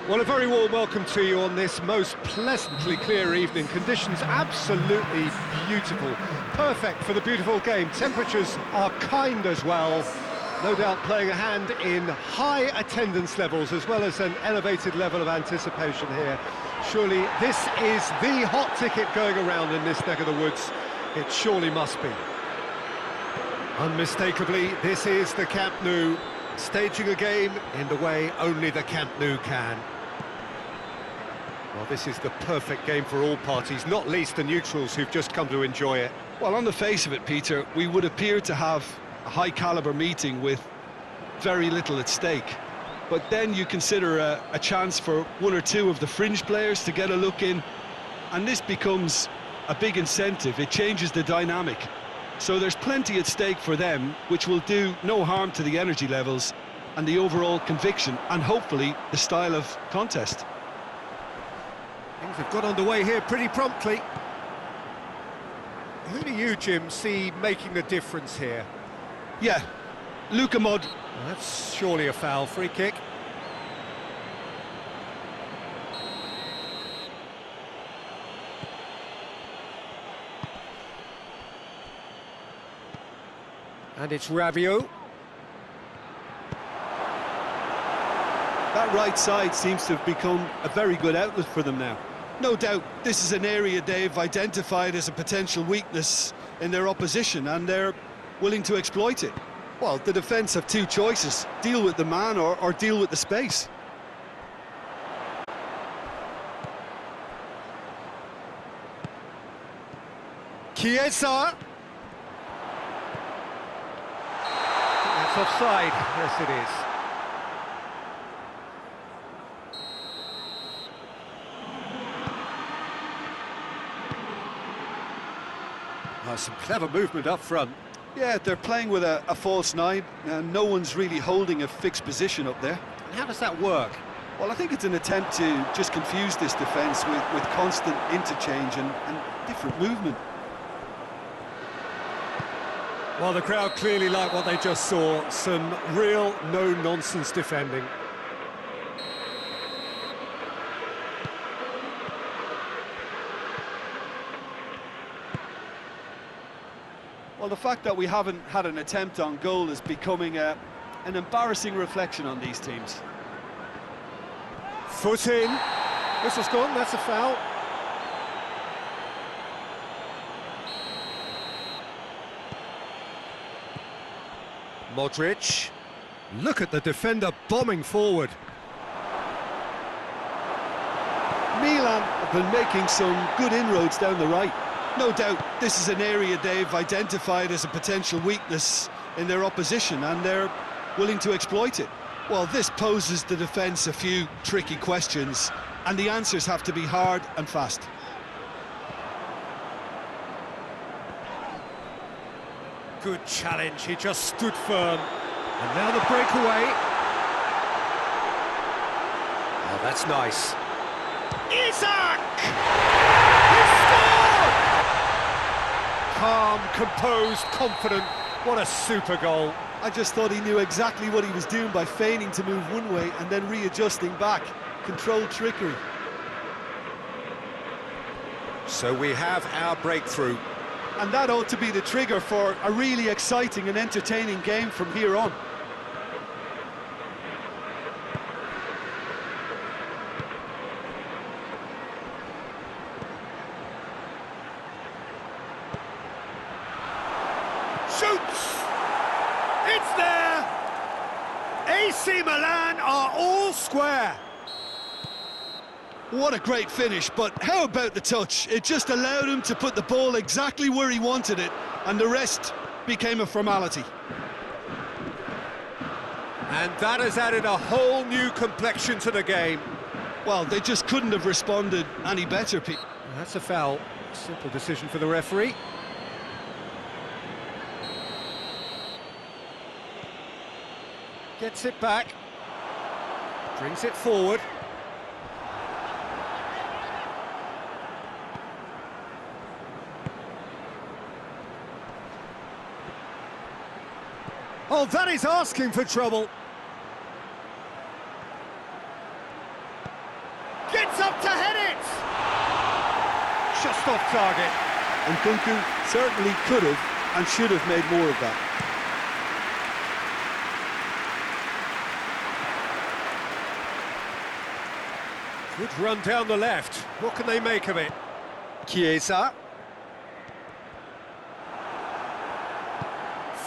Well, a very warm welcome to you on this most pleasantly clear evening. Conditions absolutely beautiful, perfect for the beautiful game. Temperatures are kind as well, no doubt playing a hand in high attendance levels as well as an elevated level of anticipation here. Surely this is the hot ticket going around in this neck of the woods. It surely must be. Unmistakably, this is the Camp Nou, staging a game in the way only the Camp Nou can. Well, this is the perfect game for all parties, not least the neutrals who've just come to enjoy it. Well, on the face of it, Peter, we would appear to have a high-caliber meeting with very little at stake. But then you consider a chance for one or two of the fringe players to get a look in, and this becomes a big incentive. It changes the dynamic. So there's plenty at stake for them, which will do no harm to the energy levels and the overall conviction, and hopefully the style of contest. Things have got underway here pretty promptly. Who do you, Jim, see making the difference here? Yeah, Luka Mod. That's surely a foul. Free kick. And it's Rabiot. That right side seems to have become a very good outlet for them now. No doubt this is an area they've identified as a potential weakness in their opposition, and they're willing to exploit it. Well, the defence have two choices: deal with the man or deal with the space. Chiesa. That's offside. Yes, it is. Some clever movement up front. Yeah, they're playing with a false nine, and no one's really holding a fixed position up there. And how does that work? Well, I think it's an attempt to just confuse this defence with constant interchange and different movement. Well, the crowd clearly like what they just saw. Some real no-nonsense defending. Well, the fact that we haven't had an attempt on goal is becoming an embarrassing reflection on these teams. Foot in. Whistle's gone, that's a foul. Modric. Look at the defender bombing forward. Milan have been making some good inroads down the right. No doubt this is an area they've identified as a potential weakness in their opposition, and they're willing to exploit it. Well, this poses the defence a few tricky questions, and the answers have to be hard and fast. Good challenge, he just stood firm. And now the breakaway. Oh, that's nice. Isak! He scored! Calm, composed, confident. What a super goal. I just thought he knew exactly what he was doing by feigning to move one way and then readjusting back. Controlled trickery. So we have our breakthrough. And that ought to be the trigger for a really exciting and entertaining game from here on. Shoots! It's there! AC Milan are all square. What a great finish, but how about the touch? It just allowed him to put the ball exactly where he wanted it, and the rest became a formality. And that has added a whole new complexion to the game. Well, they just couldn't have responded any better, Pete. That's a foul. Simple decision for the referee. Gets it back. Brings it forward. Oh, that is asking for trouble. Gets up to head it! Just off target. And Kunku certainly could have and should have made more of that. Good run down the left. What can they make of it? Chiesa.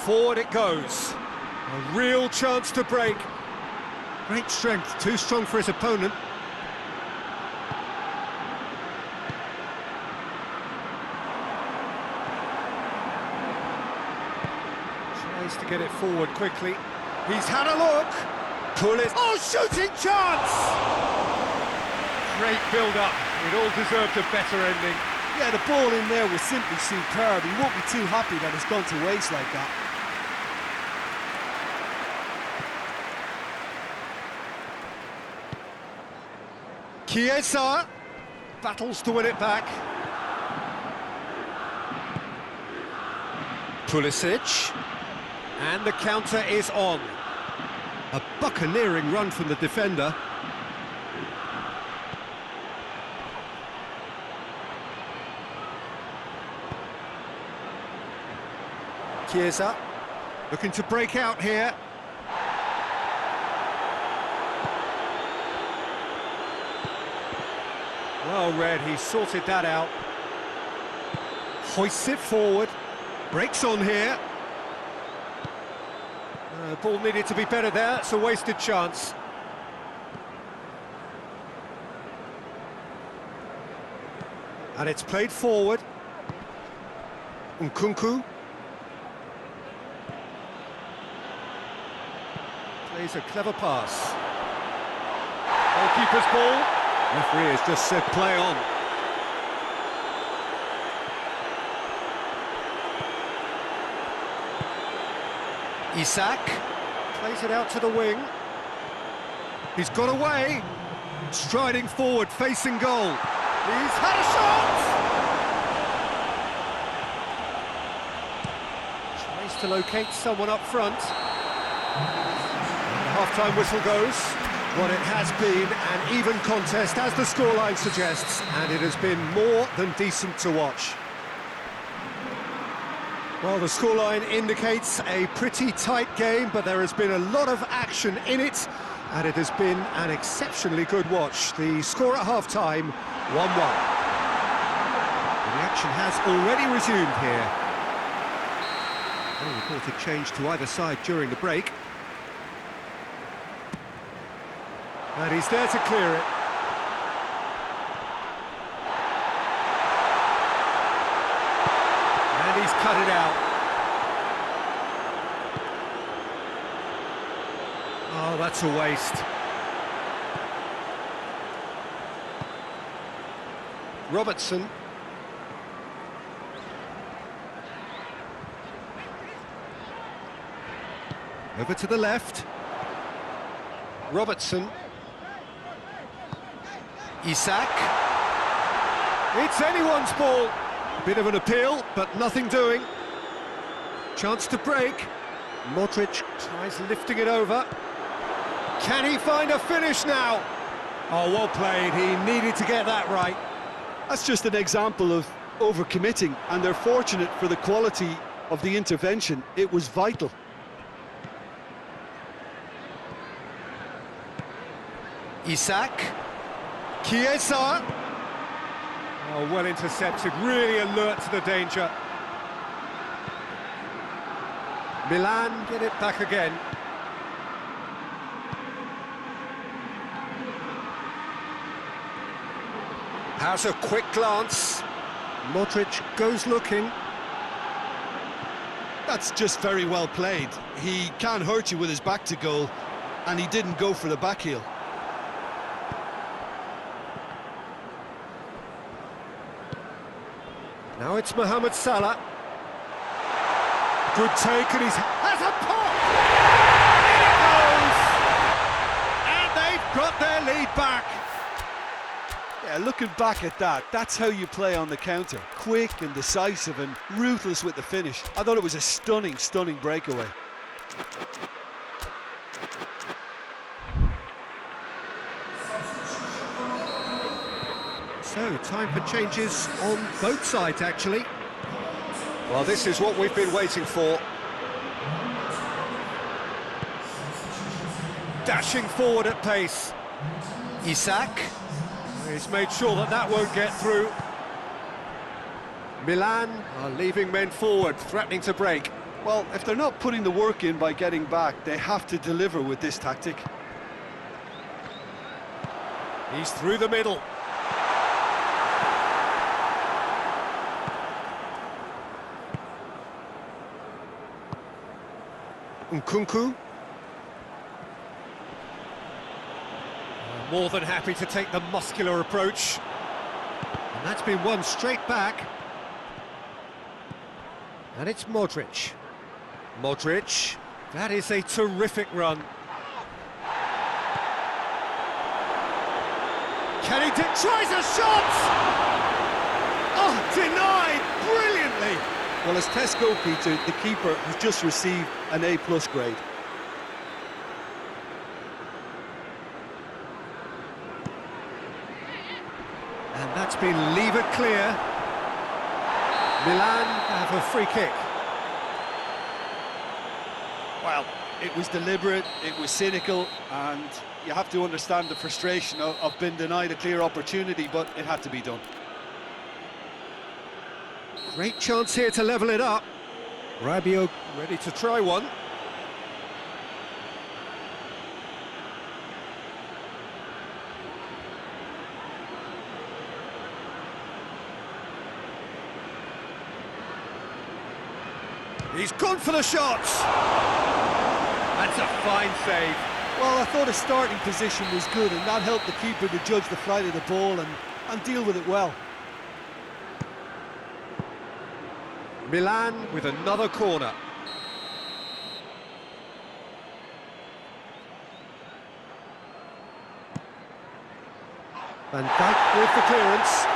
Forward it goes. A real chance to break. Great strength, too strong for his opponent. Tries to get it forward quickly. He's had a look. Pull it. Oh, shooting chance! Great build-up. It all deserved a better ending. Yeah, the ball in there was simply superb. He won't be too happy that it's gone to waste like that. Chiesa battles to win it back. Pulisic, and the counter is on. A buccaneering run from the defender. Chiesa looking to break out here. Well read, he sorted that out. Hoists it forward. Breaks on here. Ball needed to be better there, it's a wasted chance. And it's played forward. Nkunku. Plays a clever pass. Goalkeeper's ball. Referee has just said play on. Isak plays it out to the wing. He's got away. Striding forward, facing goal. He's had a shot! Tries to locate someone up front. And the half-time whistle goes. What it has been an even contest, as the scoreline suggests, and it has been more than decent to watch. Well, the scoreline indicates a pretty tight game, but there has been a lot of action in it, and it has been an exceptionally good watch. The score at half-time, 1-1. The action has already resumed here. No reported change to either side during the break. And he's there to clear it. And he's cut it out. Oh, that's a waste. Robertson. Over to the left. Robertson. Isak. It's anyone's ball. Bit of an appeal, but nothing doing. Chance to break. Modric tries lifting it over. Can he find a finish now? Oh, well played. He needed to get that right. That's just an example of overcommitting, and they're fortunate for the quality of the intervention. It was vital. Isak. Chiesa. Oh, well intercepted, really alert to the danger. Milan get it back again. Has a quick glance. Modric goes looking. That's just very well played. He can't hurt you with his back to goal, and he didn't go for the back heel. Now it's Mohamed Salah. Good take, and he's has a pop! In it goes! And they've got their lead back. Yeah, looking back at that, that's how you play on the counter. Quick and decisive and ruthless with the finish. I thought it was a stunning, stunning breakaway. So, time for changes on both sides, actually. Well, this is what we've been waiting for. Dashing forward at pace. Isak. He's made sure that that won't get through. Milan are leaving men forward, threatening to break. Well, if they're not putting the work in by getting back, they have to deliver with this tactic. He's through the middle. Nkunku. More than happy to take the muscular approach. And that's been won straight back. And it's Modric. Modric. That is a terrific run. Can he tries a shot! Oh, denied brilliantly! Well, as test goalkeeper, the keeper has just received an A+ grade. And that's been levered clear. Milan have a free kick. Well, it was deliberate, it was cynical, and you have to understand the frustration of being denied a clear opportunity, but it had to be done. Great chance here to level it up. Rabiot ready to try one. He's gone for the shots. That's a fine save. Well, I thought his starting position was good, and that helped the keeper to judge the flight of the ball and deal with it well. Milan with another corner. Van Dijk with the clearance.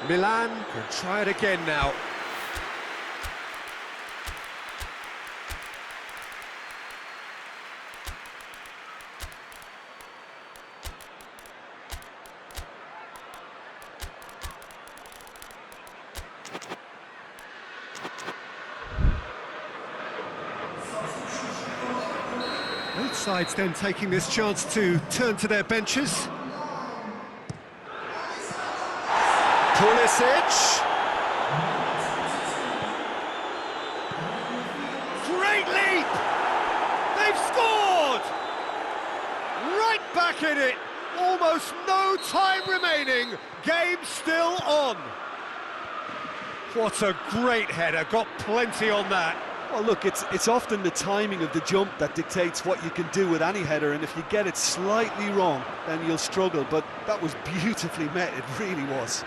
Milan can try it again now. Both sides then taking this chance to turn to their benches. Pulisic. Great leap! They've scored! Right back in it. Almost no time remaining. Game still on. What a great header. Got plenty on that. Well, look, it's often the timing of the jump that dictates what you can do with any header, and if you get it slightly wrong, then you'll struggle, but that was beautifully met, it really was.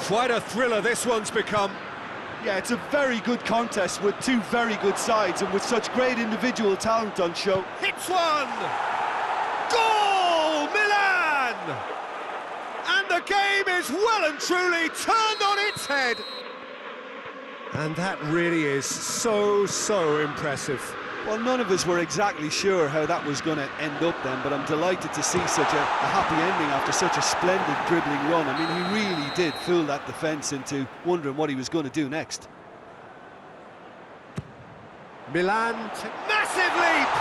Quite a thriller this one's become. Yeah, it's a very good contest with two very good sides and with such great individual talent on show. Hits one! Goal! Milan! And the game is well and truly turned on its head. And that really is so impressive. Well, none of us were exactly sure how that was going to end up then, but I'm delighted to see such a happy ending after such a splendid dribbling run. I mean, he really did fool that defence into wondering what he was going to do next. Milan, massive leap!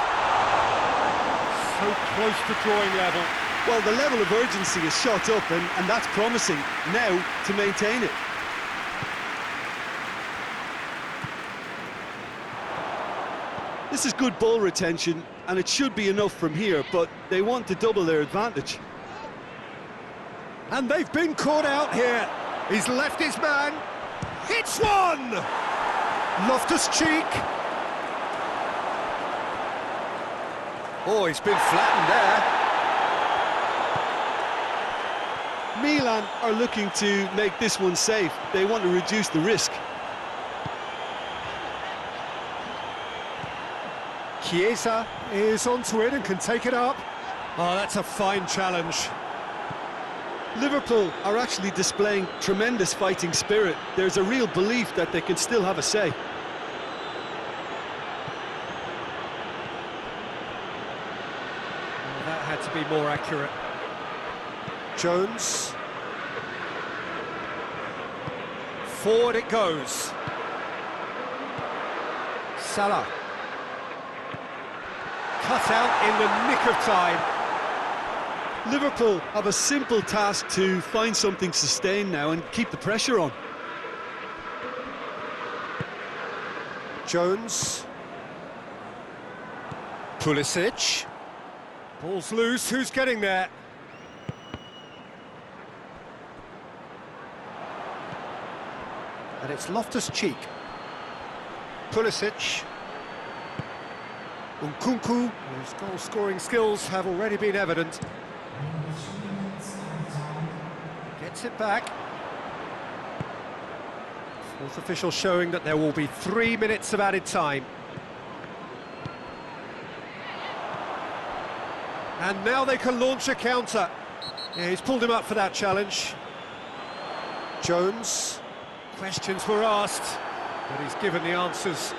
So close to drawing level. Well, the level of urgency is shot up, and that's promising now to maintain it. This is good ball retention, and it should be enough from here, but they want to double their advantage. And they've been caught out here. He's left his man. Hits one! Loftus-Cheek. Oh, he's been flattened there. Milan are looking to make this one safe. They want to reduce the risk. Chiesa is onto it and can take it up. Oh, that's a fine challenge. Liverpool are actually displaying tremendous fighting spirit. There's a real belief that they can still have a say. Oh, that had to be more accurate. Jones. Forward it goes. Salah. Cut out in the nick of time. Liverpool have a simple task to find something sustained now and keep the pressure on. Jones. Pulisic. Ball's loose, who's getting there? And it's Loftus-Cheek. Pulisic. Nkunku, whose goal-scoring skills have already been evident. Gets it back. Fourth official showing that there will be 3 minutes of added time. And now they can launch a counter. Yeah, he's pulled him up for that challenge. Jones. Questions were asked, but he's given the answers.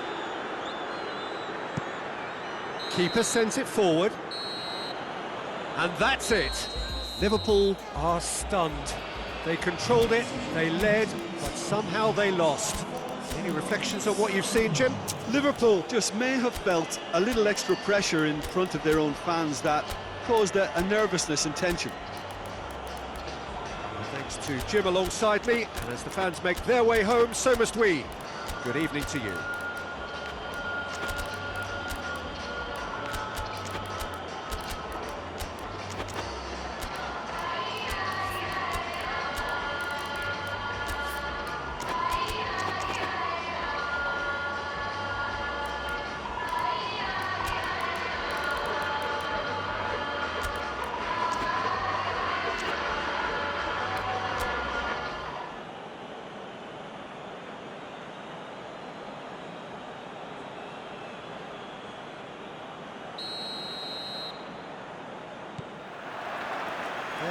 Keeper sends it forward. And that's it. Liverpool are stunned. They controlled it, they led, but somehow they lost. Any reflections on what you've seen, Jim? Liverpool just may have felt a little extra pressure in front of their own fans that caused a nervousness and tension. Thanks to Jim alongside me, and as the fans make their way home, so must we. Good evening to you.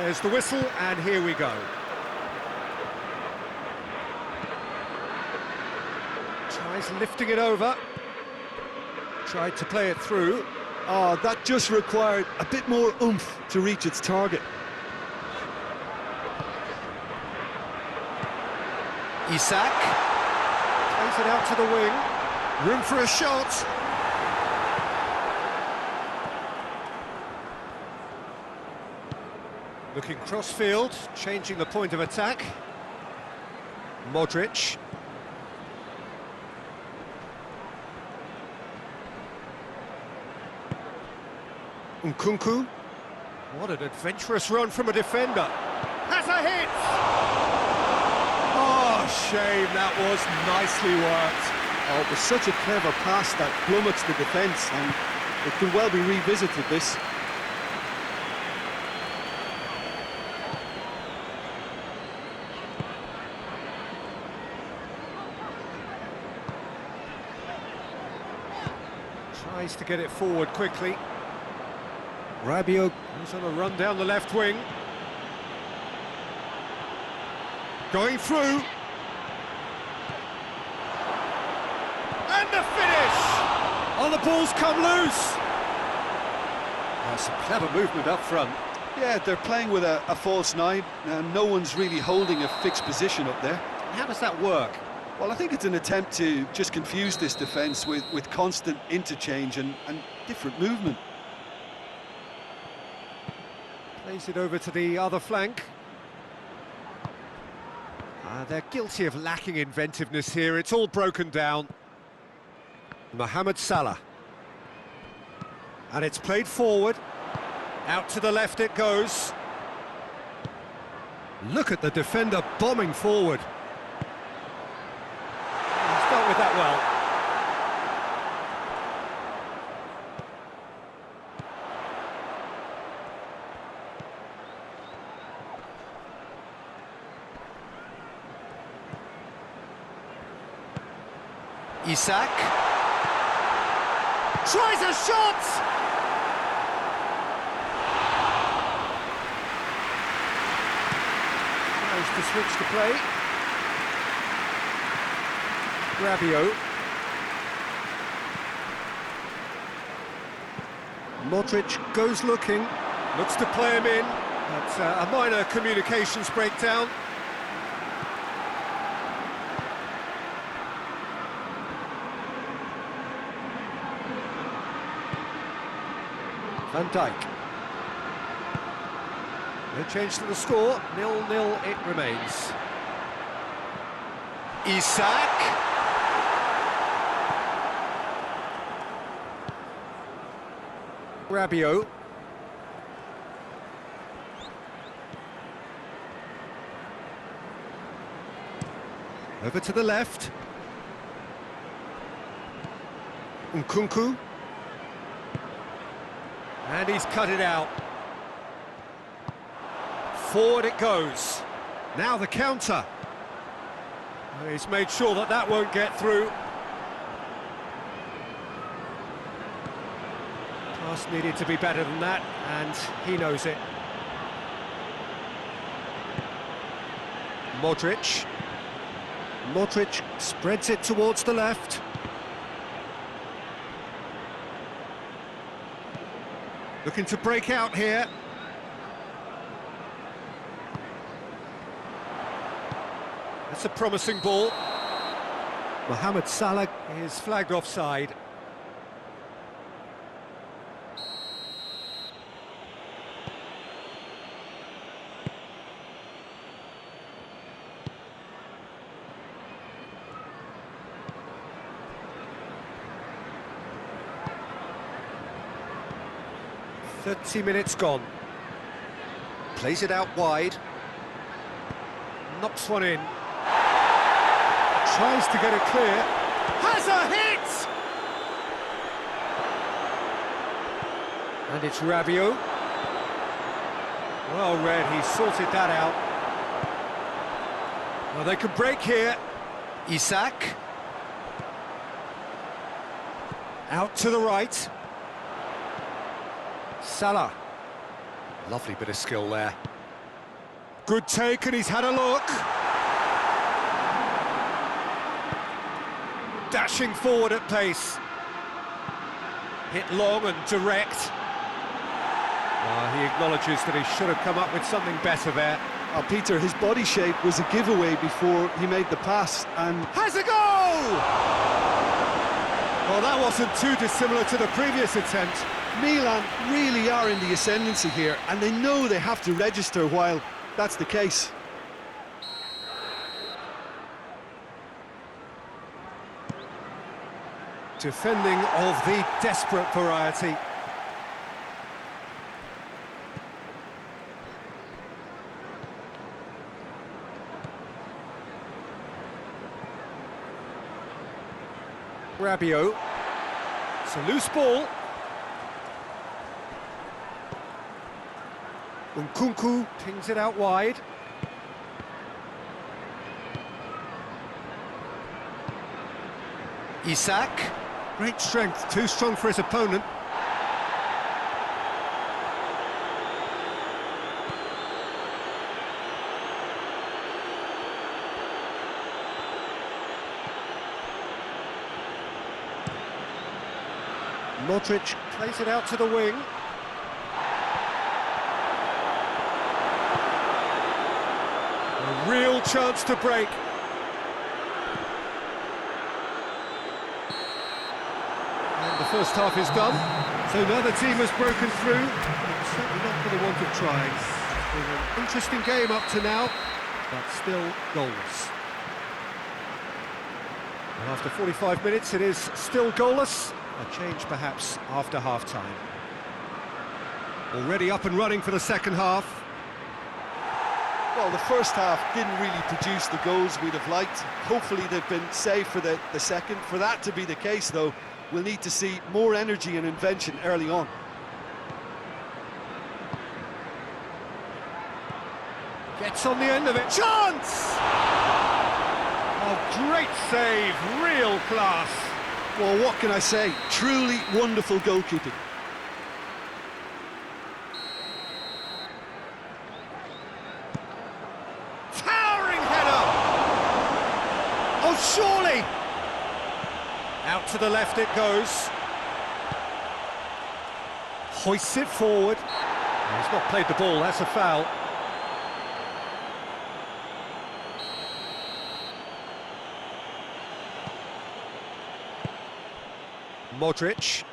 There's the whistle, and here we go. Tries lifting it over. Tried to play it through. Oh, that just required a bit more oomph to reach its target. Isak plays it out to the wing. Room for a shot. Looking cross-field, changing the point of attack. Modric. Nkunku. What an adventurous run from a defender. Has a hit! Oh, shame, that was nicely worked. Oh, it was such a clever pass that plummets the defence, and it could well be revisited, this. Tries to get it forward quickly. Rabiot goes on a run down the left wing. Going through. And the finish! Oh, the ball's come loose! Oh, some clever movement up front. Yeah, they're playing with a false nine, and no one's really holding a fixed position up there. How does that work? Well, I think it's an attempt to just confuse this defence with constant interchange and different movement. Plays it over to the other flank. They're guilty of lacking inventiveness here. It's all broken down. Mohamed Salah. And it's played forward. Out to the left it goes. Look at the defender bombing forward. He's dealt with that well. Isak tries a shot! Tries to switch the play. Rabiot. Modric goes looking, looks to play him in. That's a minor communications breakdown. Van Dijk. No change to the score, 0-0 it remains. Isak. Rabiot. Over to the left. Nkunku. And he's cut it out. Forward it goes. Now the counter. He's made sure that that won't get through. Pass needed to be better than that, and he knows it. Modric. Modric spreads it towards the left. Looking to break out here. That's a promising ball. Mohamed Salah is flagged offside. "30 minutes gone." Plays it out wide. Knocks one in. Tries to get it clear. Has a hit! And it's Rabiot. Well read, he sorted that out. Well, they can break here. Isak. Out to the right. Salah. Lovely bit of skill there. Good take, and he's had a look. Dashing forward at pace. Hit long and direct. He acknowledges that he should have come up with something better there. Peter, his body shape was a giveaway before he made the pass, and... Has a goal! Well, that wasn't too dissimilar to the previous attempt. Milan really are in the ascendancy here, and they know they have to register while that's the case. Defending of the desperate variety. Rabiot. It's a loose ball. Nkunku pings it out wide. Isak. Great strength, too strong for his opponent. Modric plays it out to the wing. A real chance to break. And the first half is done, so now the team has broken through. Certainly not for the want of trying. It's been an interesting game up to now, but still goalless. And after 45 minutes, it is still goalless. A change perhaps after half-time. Already up and running for the second half. Well, the first half didn't really produce the goals we'd have liked. Hopefully they've been saved for the second. For that to be the case, though, we'll need to see more energy and invention early on. Gets on the end of it. Chance! Oh, great save, real class. Well, what can I say? Truly wonderful goalkeeping. Towering header! Oh, surely! Out to the left it goes. Hoists it forward. He's not played the ball, that's a foul. Modric.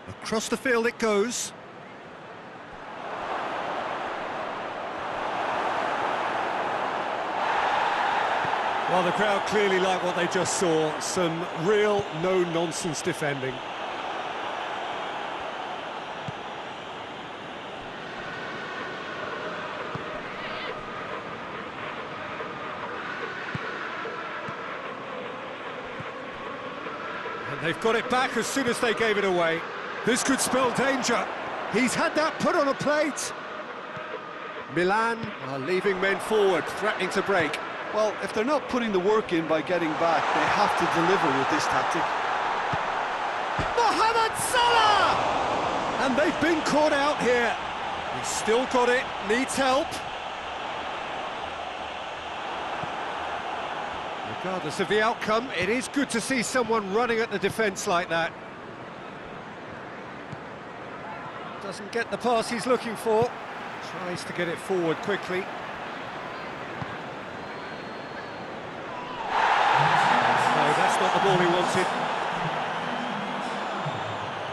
Across the field it goes. Well, the crowd clearly like what they just saw. Some real no-nonsense defending. And they've got it back as soon as they gave it away. This could spell danger. He's had that put on a plate. Milan are leaving men forward, threatening to break. Well, if they're not putting the work in by getting back, they have to deliver with this tactic. Mohamed Salah! And they've been caught out here. He's still got it, needs help. Regardless of the outcome, it is good to see someone running at the defence like that. Doesn't get the pass he's looking for. Tries to get it forward quickly. No, that's not the ball he wanted.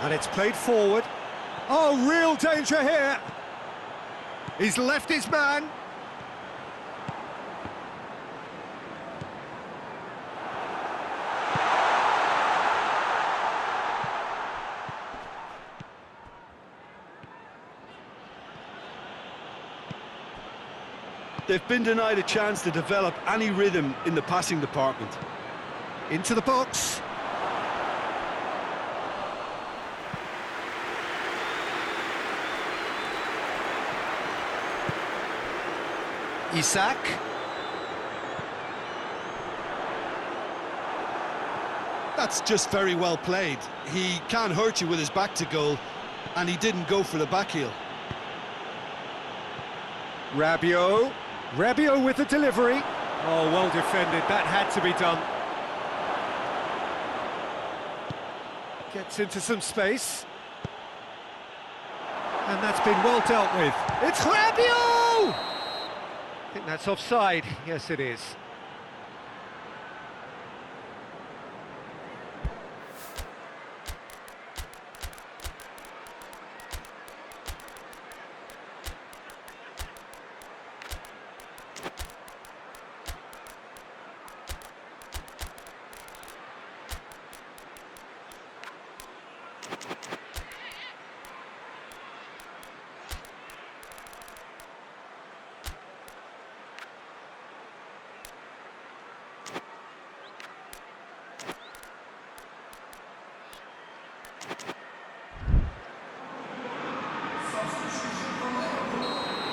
And it's played forward. Oh, real danger here. He's left his man. They've been denied a chance to develop any rhythm in the passing department. Into the box. Isak. That's just very well played. He can't hurt you with his back to goal, and he didn't go for the back heel. Rabiot with the delivery. Oh, well defended, that had to be done. Gets into some space. And that's been well dealt with. It's Rabiot! I think that's offside. Yes, it is.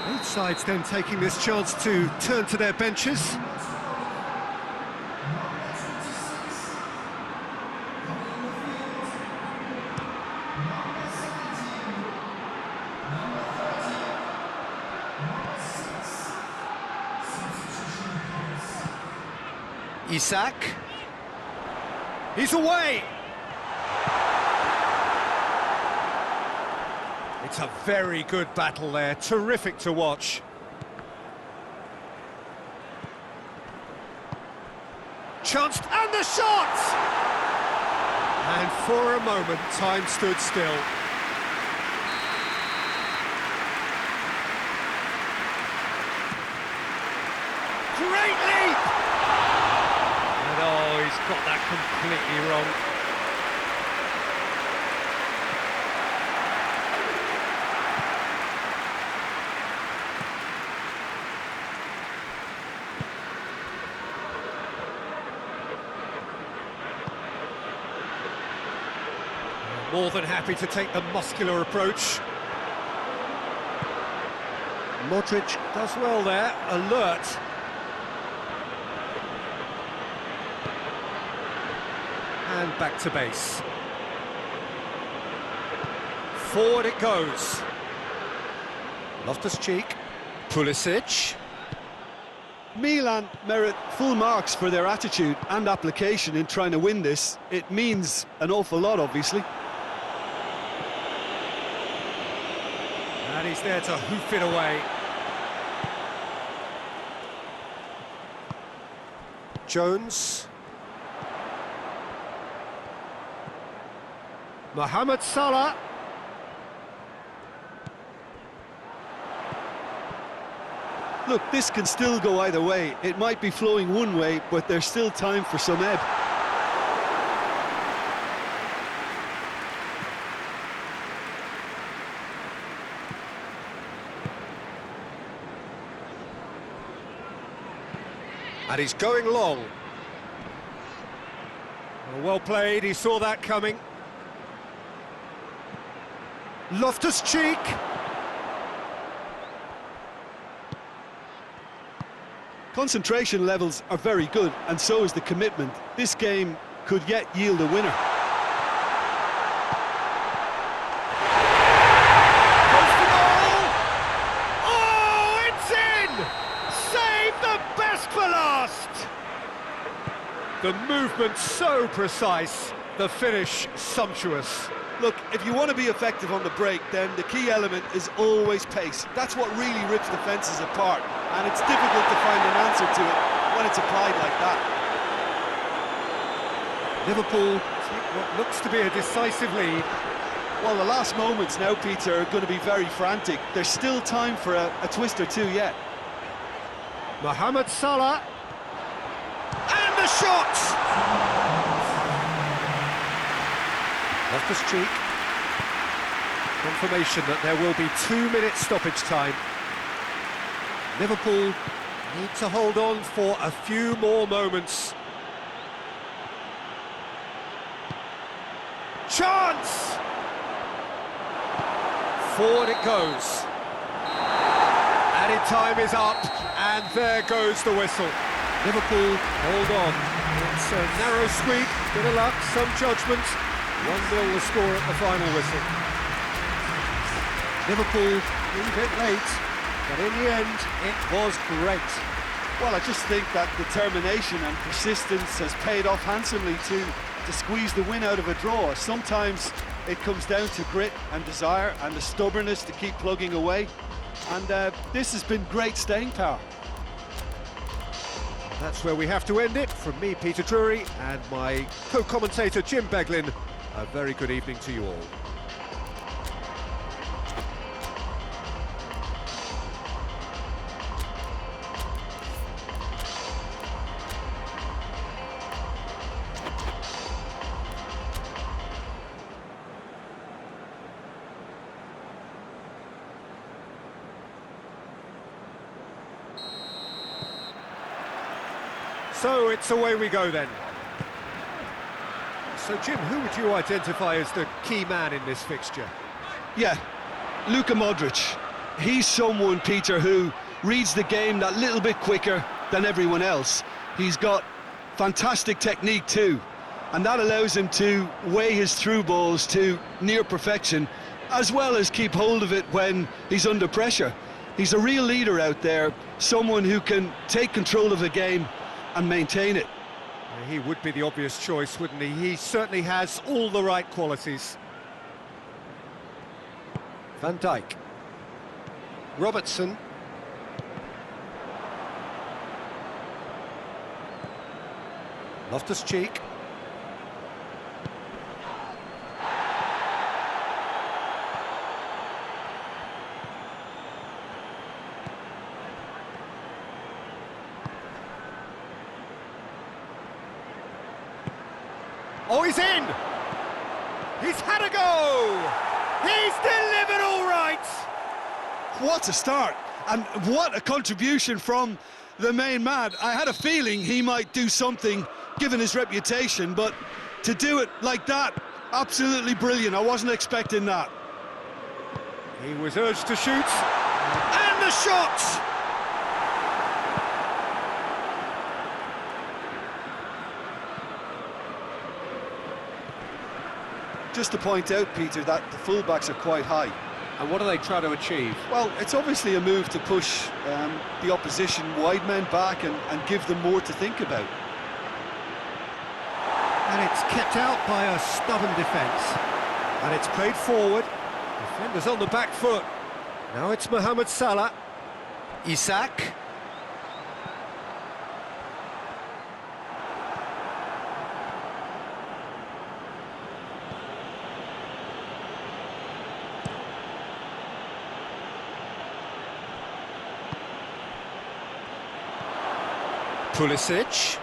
Both sides then taking this chance to turn to their benches. Isak. He's away! It's a very good battle there, terrific to watch. Chanced, and the shot! And for a moment, time stood still. Great leap! And oh, he's got that completely wrong. More than happy to take the muscular approach. Modric does well there, alert. And back to base. Forward it goes. Loftus-Cheek, Pulisic. Milan merit full marks for their attitude and application in trying to win this. It means an awful lot, obviously. And he's there to hoof it away. Jones. Mohamed Salah. Look, this can still go either way. It might be flowing one way, but there's still time for some ebb. And he's going long. Well played, he saw that coming. Loftus-Cheek. Concentration levels are very good, and so is the commitment. This game could yet yield a winner. Goes for goal! Oh, it's in! Save the best for last! The movement so precise, the finish sumptuous. Look, if you want to be effective on the break, then the key element is always pace. That's what really rips defences apart, and it's difficult to find an answer to it when it's applied like that. Liverpool take what looks to be a decisive lead. Well, the last moments now, Peter, are going to be very frantic. There's still time for a twist or two yet. Mohamed Salah. And the shot! Loftus-Cheek. Confirmation that there will be 2-minute stoppage time. Liverpool need to hold on for a few more moments. Chance! Forward it goes. Added time is up, and there goes the whistle. Liverpool hold on. It's a narrow squeak, bit of luck, some judgment. 1-0 the score at the final whistle. Liverpool a bit late. But in the end, it was great. Well, I just think that determination and persistence has paid off handsomely to squeeze the win out of a draw. Sometimes it comes down to grit and desire and the stubbornness to keep plugging away. And this has been great staying power. That's where we have to end it. From me, Peter Drury, and my co-commentator, Jim Beglin, a very good evening to you all. So it's away we go then. So Jim, who would you identify as the key man in this fixture? Yeah, Luka Modric. He's someone, Peter, who reads the game that little bit quicker than everyone else. He's got fantastic technique too, and that allows him to weigh his through balls to near perfection, as well as keep hold of it when he's under pressure. He's a real leader out there, someone who can take control of the game and maintain it. He would be the obvious choice, wouldn't he? He certainly has all the right qualities. Van Dijk. Robertson. Loftus-Cheek. Oh, he's in! He's had a go! He's delivered all right! What a start, and what a contribution from the main man. I had a feeling he might do something, given his reputation, but to do it like that, absolutely brilliant. I wasn't expecting that. He was urged to shoot, and the shot! Just to point out, Peter, that the fullbacks are quite high. And what are they trying to achieve? Well, it's obviously a move to push the opposition wide men back and give them more to think about. And it's kept out by a stubborn defence. And it's played forward. Defenders on the back foot. Now it's Mohamed Salah. Isak. Pulisic.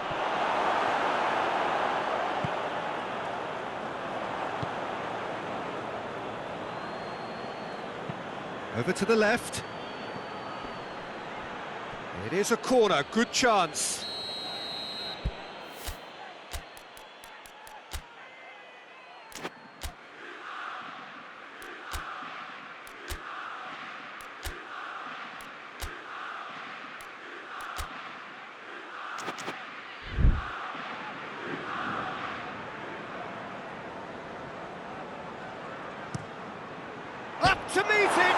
Over to the left. It is a corner, good chance. Up to meet it!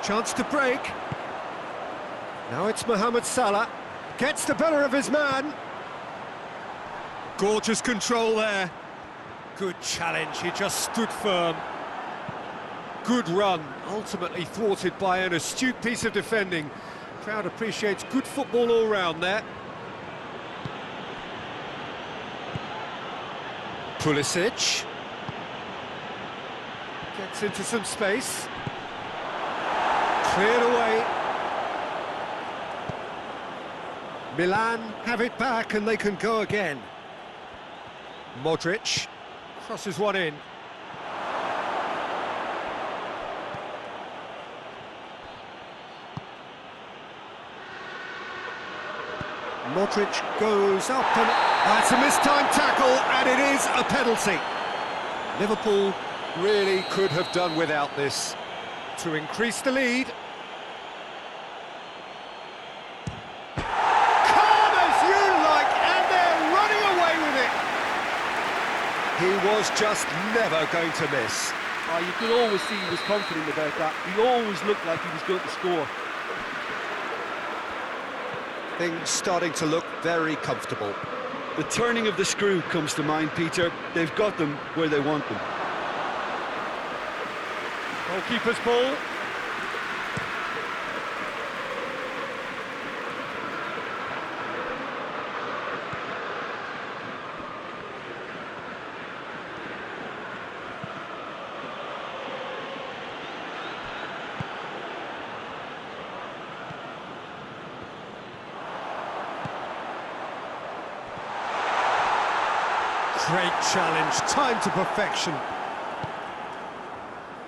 Chance to break. Now it's Mohamed Salah. Gets the better of his man. Gorgeous control there. Good challenge, he just stood firm. Good run, ultimately thwarted by an astute piece of defending. Crowd appreciates good football all round there. Pulisic. Gets into some space. Cleared away. Milan have it back and they can go again. Modric crosses one in. Modric goes up and that's a mistimed tackle and it is a penalty. Liverpool really could have done without this to increase the lead. Calm as you like, and they're running away with it. He was just never going to miss. You could always see he was confident about that. He always looked like he was going to score. Things starting to look very comfortable. The turning of the screw comes to mind, Peter. They've got them where they want them. Goalkeeper's ball. Great challenge, time to perfection.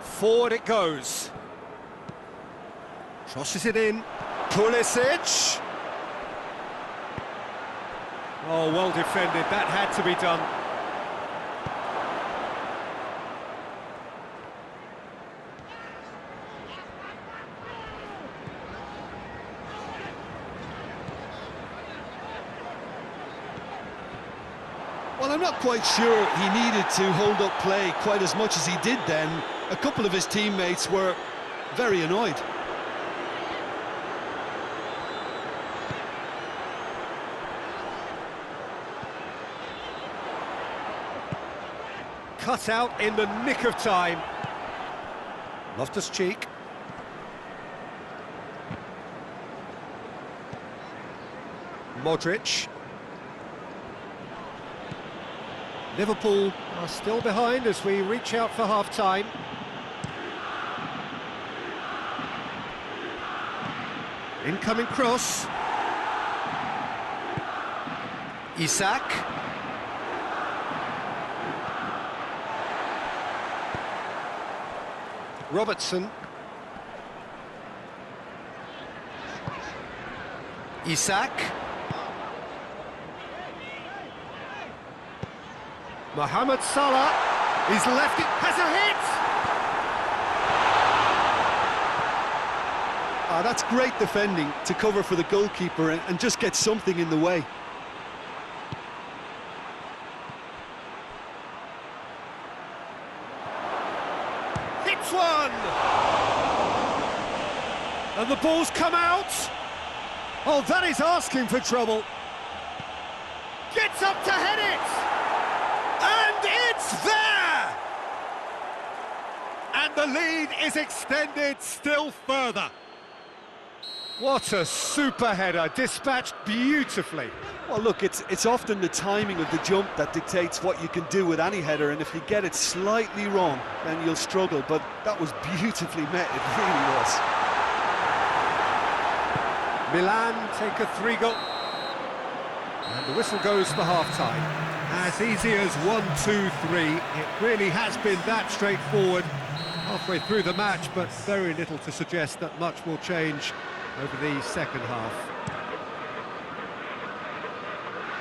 Forward it goes. Crosses it in. Pulisic. Oh, well defended. That had to be done. Well, I'm not quite sure he needed to hold up play quite as much as he did then. A couple of his teammates were very annoyed. Cut out in the nick of time. Loftus-Cheek. Modric. Liverpool are still behind as we reach out for half-time. Incoming cross. Isak. Robertson. Isak. Mohamed Salah, he's left it, has a hit! That's great defending to cover for the goalkeeper and just get something in the way. Hits one! And the ball's come out! Oh, that is asking for trouble. Gets up to head it! And it's there! And the lead is extended still further. What a super header, dispatched beautifully. Well, look, it's often the timing of the jump that dictates what you can do with any header, and if you get it slightly wrong, then you'll struggle, but that was beautifully met, it really was. Milan take a 3-goal. And the whistle goes for half-time. As easy as 1-2-3, it really has been that straightforward halfway through the match, but very little to suggest that much will change over the second half.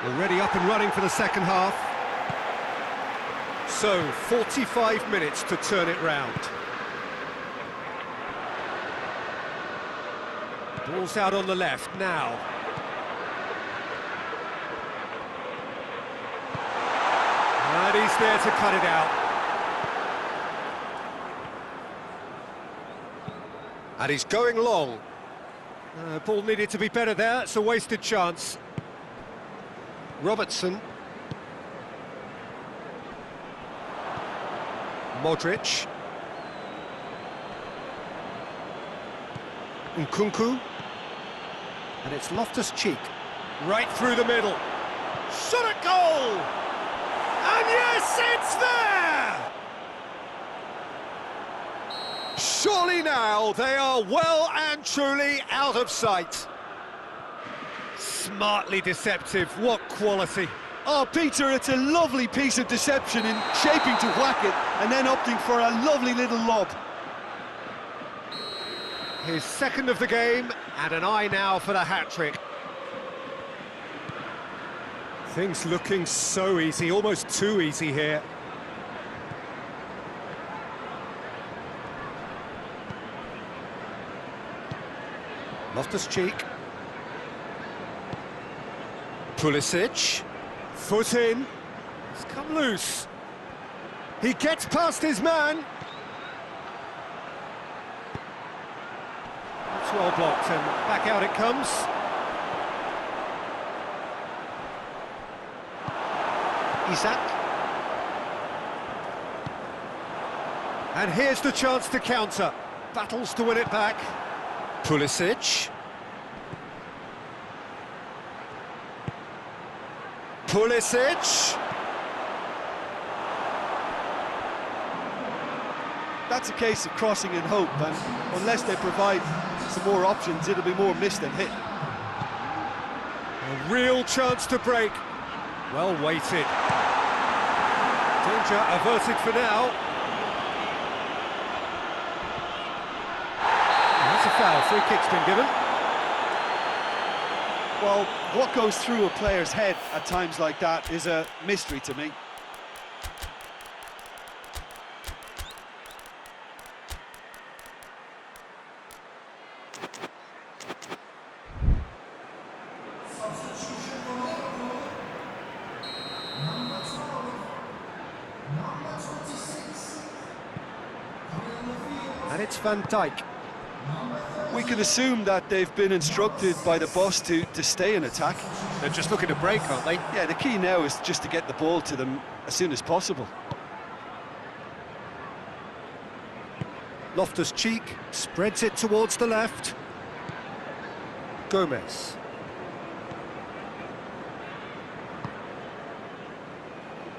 Already up and running for the second half. So, 45 minutes to turn it round. Ball's out on the left now. And he's there to cut it out. And he's going long. Ball needed to be better there, it's a wasted chance. Robertson. Modric. Nkunku. And it's Loftus-Cheek. Right through the middle. Shot at goal! And yes, it's there! Surely now they are well and truly out of sight. Smartly deceptive, what quality. Oh, Peter, it's a lovely piece of deception in shaping to whack it and then opting for a lovely little lob. His second of the game, and an eye now for the hat-trick. Things looking so easy, almost too easy here. Loftus-Cheek. Pulisic. Foot in. It's come loose. He gets past his man. It's well blocked, and back out it comes. Isak. And here's the chance to counter. Battles to win it back. Pulisic. Pulisic. That's a case of crossing in hope, and unless they provide some more options, it'll be more missed than hit. A real chance to break. Well weighted. Danger averted for now. That's a foul. Free kick's been given. Well, what goes through a player's head at times like that is a mystery to me. And it's Van Dijk. We can assume that they've been instructed by the boss to stay in attack. They're just looking to break, aren't they? Yeah, the key now is just to get the ball to them as soon as possible. Loftus-Cheek spreads it towards the left. Gomez.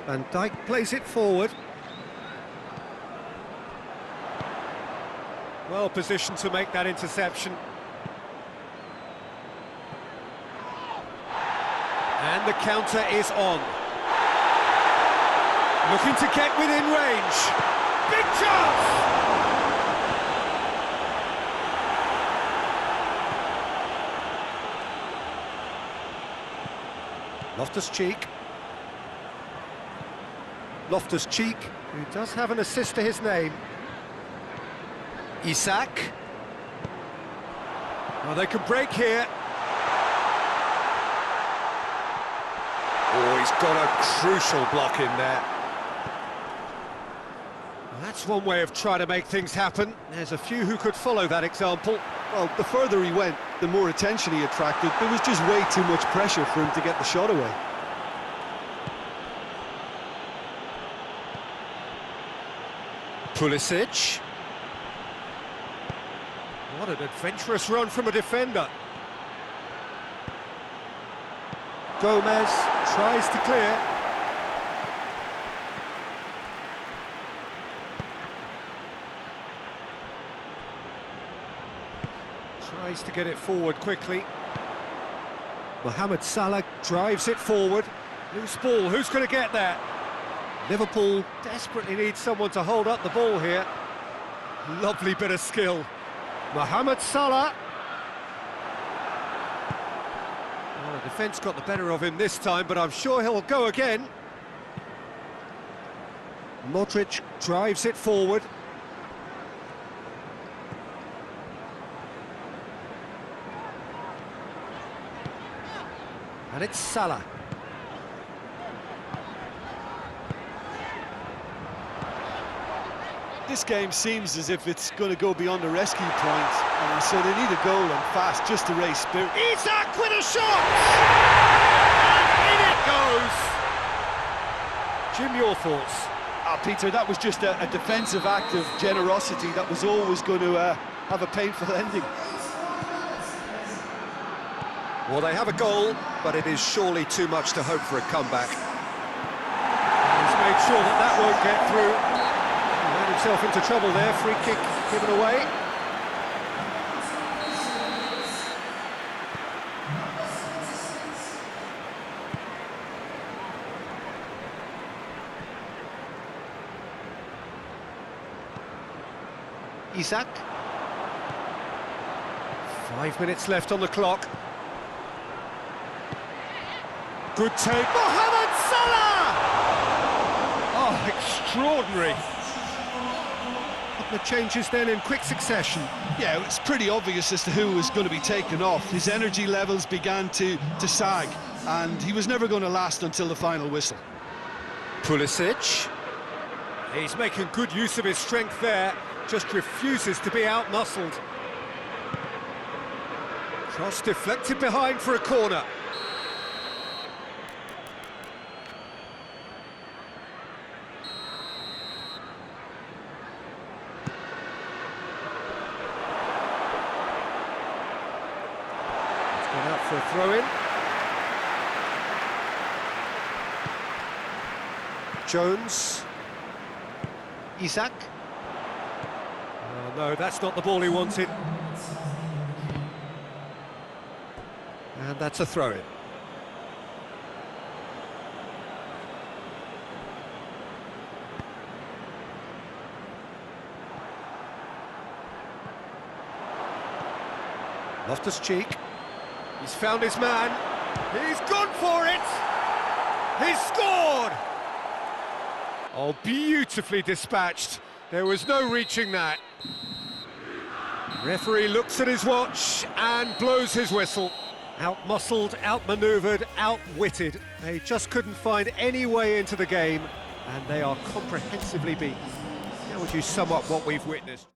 Van Dijk plays it forward. Well positioned to make that interception. And the counter is on. Looking to get within range. Big chance! Loftus-Cheek. Loftus-Cheek, who does have an assist to his name. Isak. Well, they could break here. Oh, he's got a crucial block in there. Well, that's one way of trying to make things happen. There's a few who could follow that example. Well, the further he went, the more attention he attracted. There was just way too much pressure for him to get the shot away. Pulisic. What an adventurous run from a defender. Gomez tries to clear. Tries to get it forward quickly. Mohamed Salah drives it forward. Loose ball, who's going to get that? Liverpool desperately need someone to hold up the ball here. Lovely bit of skill. Mohamed Salah. Well, the defence got the better of him this time, but I'm sure he'll go again. Modric drives it forward. And it's Salah. This game seems as if it's going to go beyond the rescue point, so they need a goal and fast just to raise spirit. Isak with a shot! And in it goes! Jim, your thoughts? Peter, that was just a defensive act of generosity that was always going to have a painful ending. Well, they have a goal, but it is surely too much to hope for a comeback. He's made sure that that won't get through. He ran himself into trouble there, free kick given away. Isak. 5 minutes left on the clock. Good take. Mohamed Salah! Oh, extraordinary. Couple of changes then in quick succession. Yeah, it's pretty obvious as to who was going to be taken off. His energy levels began to sag, and he was never going to last until the final whistle. Pulisic. He's making good use of his strength there, just refuses to be out-muscled. Cross deflected behind for a corner. It's gone out for a throw-in. Jones. Isak. Oh, no, that's not the ball he wanted. And that's a throw-in. Loftus-Cheek. He's found his man. He's gone for it! He's scored! Oh, beautifully dispatched. There was no reaching that. Referee looks at his watch and blows his whistle. Out-muscled, out-manoeuvred, outwitted. They just couldn't find any way into the game, and they are comprehensively beaten. How would you sum up what we've witnessed?